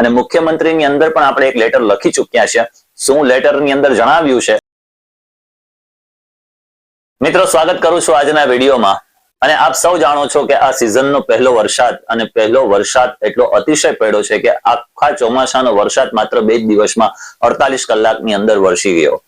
અને મુખ્યમંત્રીની અંદર પણ આપણે એક લેટર લખી ચૂક્યા છે. શું લેટરની અંદર જણાવ્યું છે? મિત્રો, સ્વાગત કરું છું આજના વિડીયોમાં. અને આપ સૌ જાણો છો કે આ સિઝનનો પહેલો વરસાદ, અને પહેલો વરસાદ એટલો અતિશય પડ્યો છે કે આખા ચોમાસાનો વરસાદ માત્ર 2 દિવસમાં 48 કલાકની અંદર વરસી ગયો.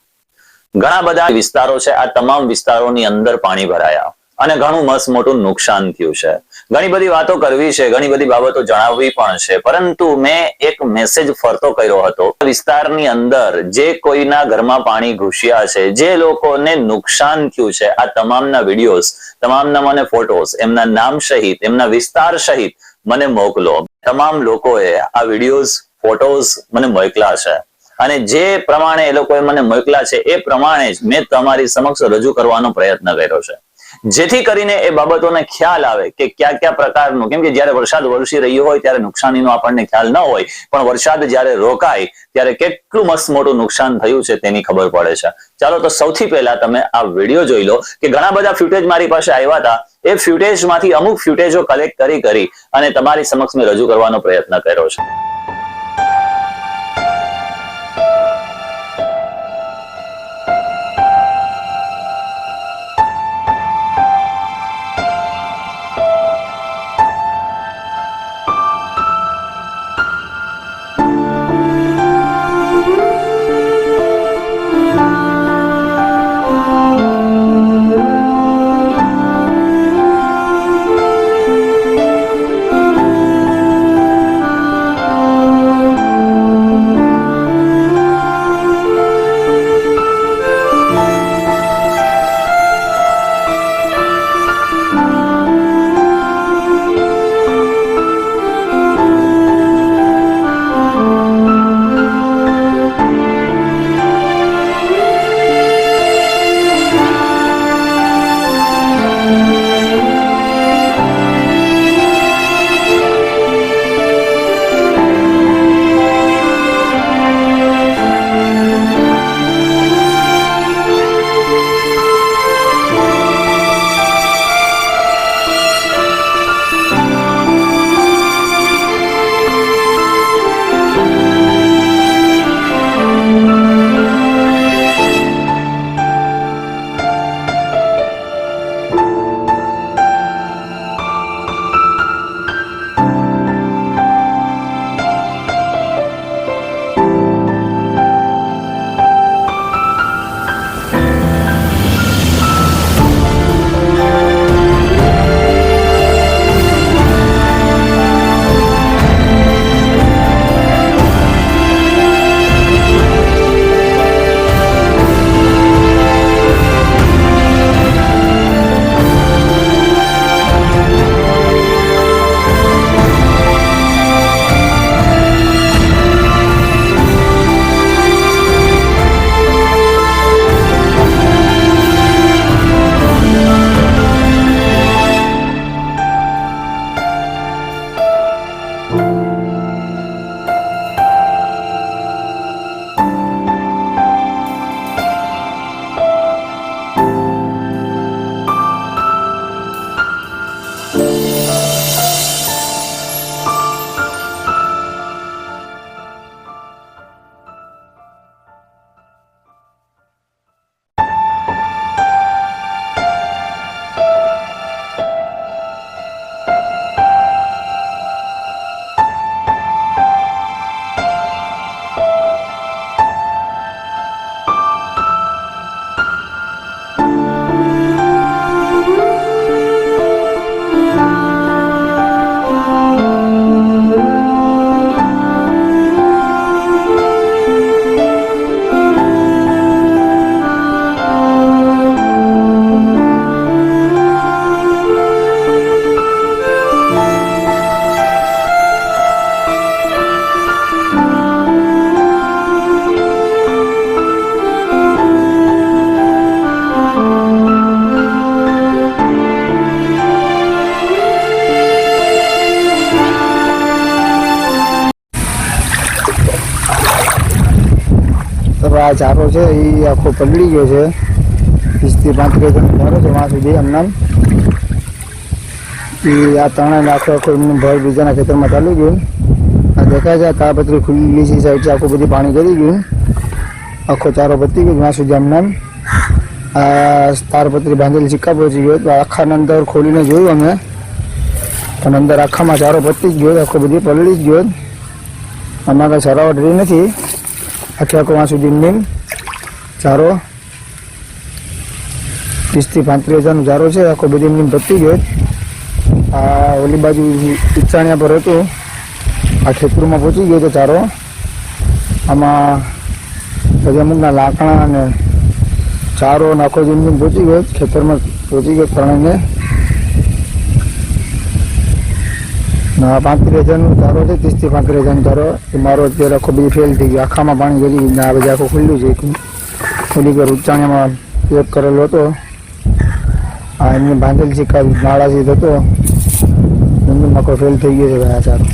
ઘણા બધા વિસ્તારો છે, આ તમામ વિસ્તારોની અંદર પાણી ભરાયા અને ઘણું મસ્ત મોટું નુકસાન થયું છે. ઘણી બધી વાતો કરવી છે, ઘણી બધી બાબતો જણાવવી પણ છે, પરંતુ મેં એક મેસેજ ફરતો કર્યો હતો. વિસ્તારની અંદર જે કોઈના ઘરમાં પાણી ઘૂસ્યા છે, જે લોકોને નુકસાન થયું છે, આ તમામના વિડીયોઝ, તમામના મને ફોટોસ, એમના નામ સહિત, એમના વિસ્તાર સહિત મને મોકલો. તમામ લોકોએ આ વિડીયોઝ, ફોટોસ મને મોકલ્યા છે અને જે પ્રમાણે એ લોકોએ મને મોકલ્યા છે એ પ્રમાણે જ મેં તમારી સમક્ષ રજૂ કરવાનો પ્રયત્ન કર્યો છે, જેથી કરીને એ બાબતોને ખ્યાલ આવે કે કયા કયા પ્રકારનું, કેમ કે જ્યારે વરસાદ વરસી રહ્યો હોય ત્યારે નુકસાનીનો આપણને ખ્યાલ ન હોય, પણ વરસાદ જ્યારે રોકાય ત્યારે કેટલું મસ્ત મોટું નુકસાન થયું છે તેની ખબર પડે છે. ચાલો તો સૌથી પહેલા તમે આ વિડીયો જોઈ લો કે ઘણા બધા ફૂટેજ મારી પાસે આવ્યા હતા. એ ફૂટેજમાંથી અમુક ફૂટેજો કલેક્ટ કરી અને તમારી સમક્ષ મેં રજૂ કરવાનો પ્રયત્ન કર્યો છે. આ ચારો છે એ આખો પલળી ગયો છે. 30 થી 35 ચારો છે વहाँ સુધી એમનામ એ આ તણા આખો એમનું ભર બીજાના ખેતરમાં ચાલી ગયું. આ દેખાય છે તારપત્રી ખુલ્લી છે સાઈડ આખું બધી પાણી કરી ગયું, આખો ચારો પતી ગયો જ્યાં સુધી આમ આ તારપત્રી બાંધેલી સિક્કા પહોંચી ગયો. તો આખાના અંદર ખોલીને જોયું અમે, પણ અંદર આખામાં ચારો પતી જ ગયો, આખો બધી પલળી જ ગયો. આમાં કંઈ સરાવટ રહી નથી, આખે આખો ત્યાં સુધી નીમ ચારો 30 થી 35 હજારનો ચારો છે, આખો બધી નીમ પતી ગયો. આ ઓલી બાજુ ઉચ્ચાણિયા પર હતું, આ ખેતરમાં પહોંચી ગયો તો ચારો. આમાં પછી અમુકના લાકડા અને ચારો નાખો જમીન પહોંચી ગયો, ખેતરમાં પહોંચી ગયો ત્રણેયને. 35 હજારનો ચારો છે, 30 થી 35 હજારનો ચારો. એ મારો અત્યારે આખો બધી ફેલ થઈ ગયો, આખામાં પાણી ગળી ગયું. આ બધી આખું ખુલ્લું છે, ખુલ્લી પર ઉચ્ચાણિયામાં પેક કરેલો હતો. આ એમને બાંધેલ છે, નાળાથી હતો, એમનો આખો ફેલ થઈ ગયો છે ભાઈ આ ચારો.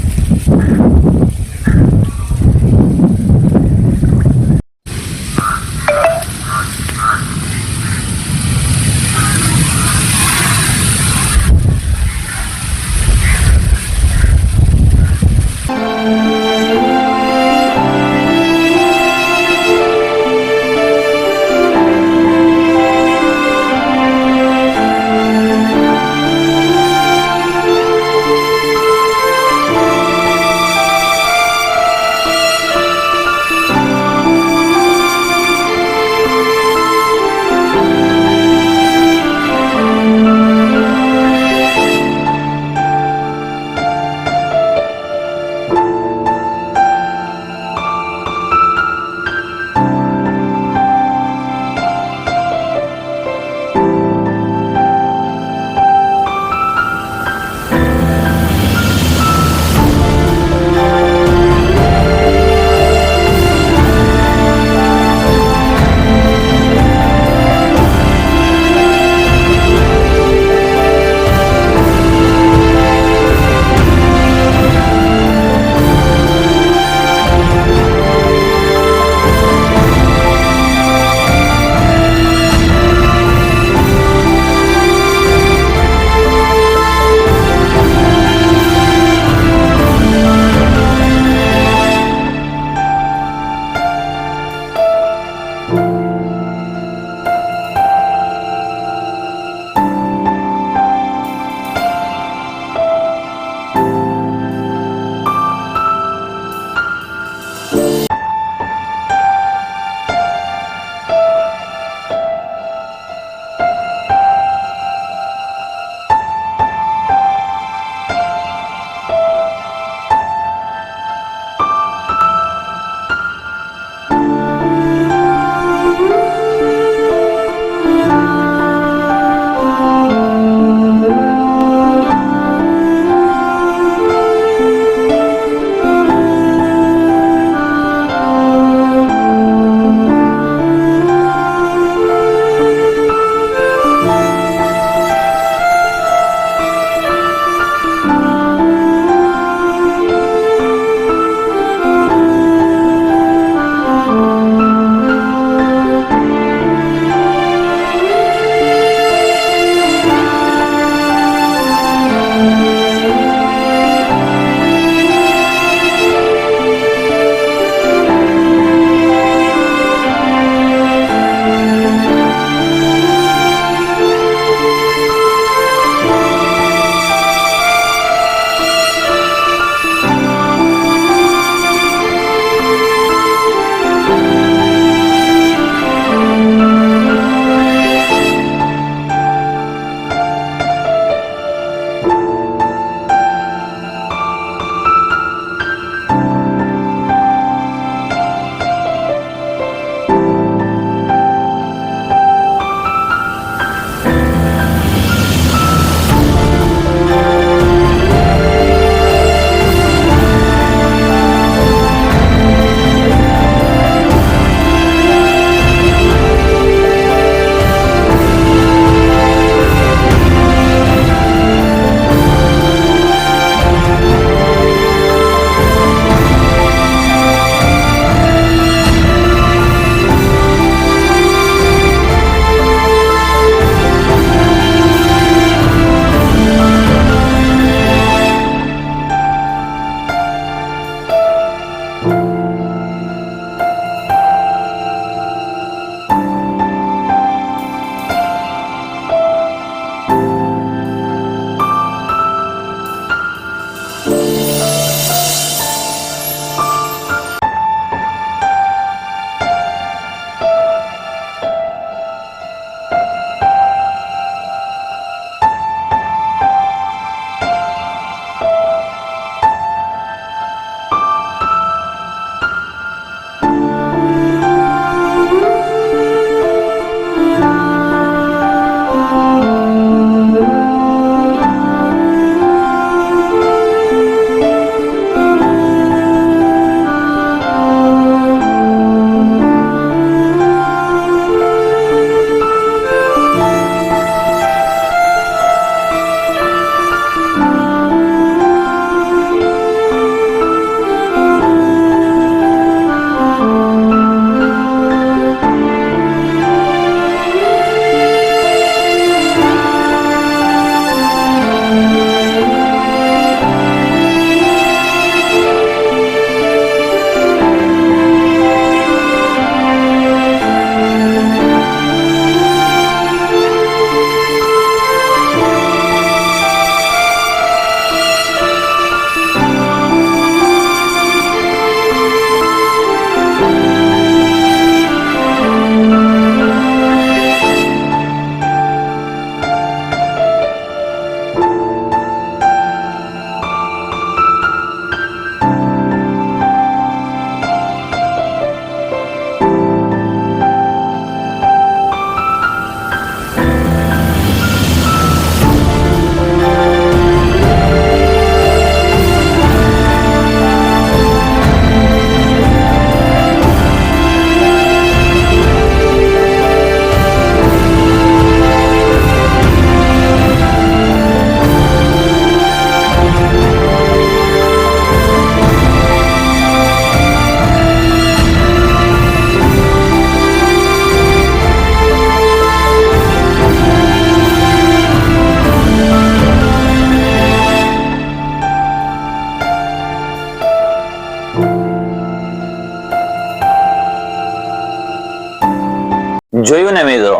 જોયું ને મિત્રો,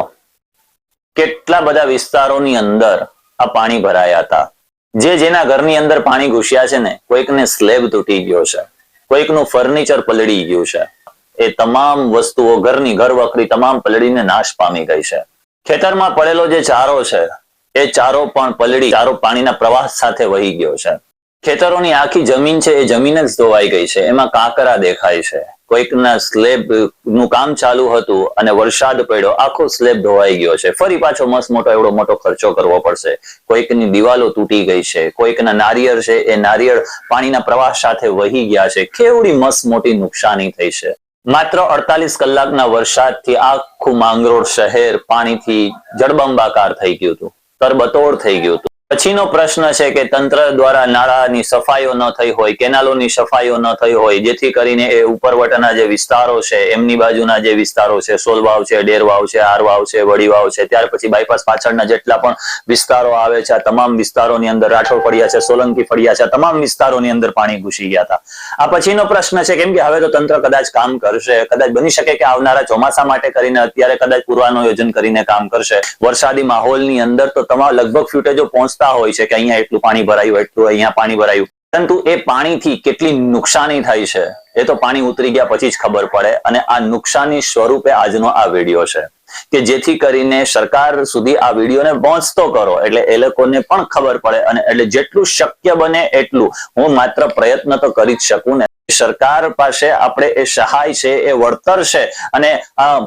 કેટલા બધા વિસ્તારોની અંદર આ પાણી ભરાયા હતા. જેના ઘરની અંદર પાણી ઘૂસ્યા છે ને, કોઈકને સ્લેબ તૂટી ગયો છે, કોઈકનું ફર્નિચર પલળી ગયું છે. એ તમામ વસ્તુઓ ઘર વખરી તમામ પલળીને નાશ પામી ગઈ છે. ખેતરમાં પડેલો જે ચારો છે એ ચારો પણ પલળી, ચારો પાણીના પ્રવાહ સાથે વહી ગયો છે. ખેતરોની આખી જમીન છે એ જમીન જ ધોવાઈ ગઈ છે. એમાં કાંકરા દેખાય છે. કોઈકના સ્લેબ નું કામ ચાલુ હતું અને વરસાદ પડ્યો, આખો સ્લેબ ધોવાઈ ગયો છે. ફરી પાછો મસ્ત મોટો એવડો મોટો ખર્ચો કરવો પડશે. કોઈકની દિવાલો તૂટી ગઈ છે, કોઈકના નારિયેળ છે એ નારિયેળ પાણીના પ્રવાહ સાથે વહી ગયા છે. કેવડી મસ્ત મોટી નુકસાની થઈ છે. માત્ર 48 કલાકના વરસાદથી આખું માંગરોળ શહેર પાણીથી જળબંબાકાર થઈ ગયું હતું, તરબતોડ થઈ ગયું હતું. પછીનો પ્રશ્ન છે કે તંત્ર દ્વારા નાળાની સફાઈઓ ન થઈ હોય, કેનાલોની સફાઈઓ ન થઈ હોય, જેથી કરીને એ ઉપરવટના જે વિસ્તારો છે એમની બાજુના જે વિસ્તારો છે, સોલવાવ છે, ડેરવાવ છે, આરવાવ છે, વડીવાવ છે, ત્યાર પછી બાયપાસ પાછળના જેટલા પણ વિસ્તારો આવે છે, આ તમામ વિસ્તારોની અંદર રાઠોડ ફળિયા છે, સોલંકી ફળિયા છે, આ તમામ વિસ્તારોની અંદર પાણી ઘૂસી ગયા હતા. આ પછીનો પ્રશ્ન છે કેમ કે હવે તો તંત્ર કદાચ કામ કરશે, કદાચ બની શકે કે આવનારા ચોમાસા માટે કરીને અત્યારે કદાચ પૂર્વાનુયોજન કરીને કામ કરશે. વરસાદી માહોલની અંદર તો તમામ લગભગ ફ્યુટેજો પહોંચતા હોય છે કે અહીંયા એટલું પાણી ભરાયું, એટલું અહીંયા પાણી ભરાયું, પરંતુ એ પાણીથી કેટલી નુકસાની થાય છે એ તો પાણી ઉતરી ગયા પછી જ ખબર પડે. અને આ નુકસાની સ્વરૂપે આજનો આ વિડીયો છે કે જેથી કરીને સરકાર સુધી આ વિડીયોને પહોંચતો કરો એટલે એ લોકોને પણ ખબર પડે. અને એટલે જેટલું શક્ય બને એટલું હું માત્ર પ્રયત્ન તો કરી જ શકું ને. સરકાર પાસે આપણે એ સહાય છે, એ વળતર છે અને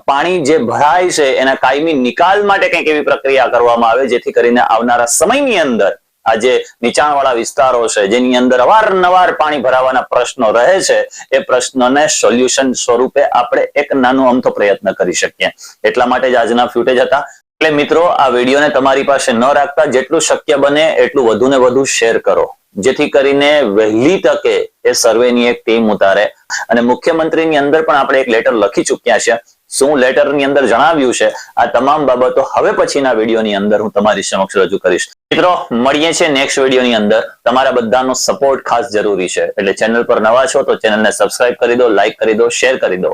પાણી જે ભરાય છે એના કાયમી નિકાલ માટે કંઈક એવી પ્રક્રિયા કરવામાં આવે જેથી કરીને આવનારા સમયની અંદર આ જે નીચાણવાળા વિસ્તારો છે જેની અંદર અવારનવાર પાણી ભરાવાના પ્રશ્નો રહે છે એ પ્રશ્નોને સોલ્યુશન સ્વરૂપે આપણે એક નાનો અમથો પ્રયત્ન કરી શકીએ. એટલા માટે જ આજના ફૂટેજ હતા. એટલે મિત્રો, આ વિડીયોને તમારી પાસે ન રાખતા જેટલું શક્ય બને એટલું વધુ ને વધુ શેર કરો જેથી કરીને વહેલી તકે એ સર્વેની એક ટીમ ઉતારે. અને મુખ્યમંત્રીની અંદર પણ આપણે એક લેટર લખી ચૂક્યા છે. શું લેટરની અંદર જણાવ્યું છે આ તમામ બાબતો હવે પછીના વિડીયોની અંદર હું તમારી સમક્ષ રજૂ કરીશ. મિત્રો, મળીએ છીએ નેક્સ્ટ વિડીયોની અંદર. તમારા બધાનો સપોર્ટ ખાસ જરૂરી છે. એટલે ચેનલ પર નવા છો તો ચેનલને સબસ્ક્રાઇબ કરી દો, લાઈક કરી દો, શેર કરી દો.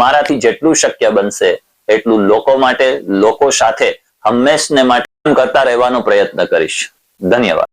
મારાથી જેટલું શક્ય બનશે એટલું લોકો માટે, લોકો સાથે હંમેશને માટે કરતા રહેવાનો પ્રયત્ન કરીશ. ધન્યવાદ.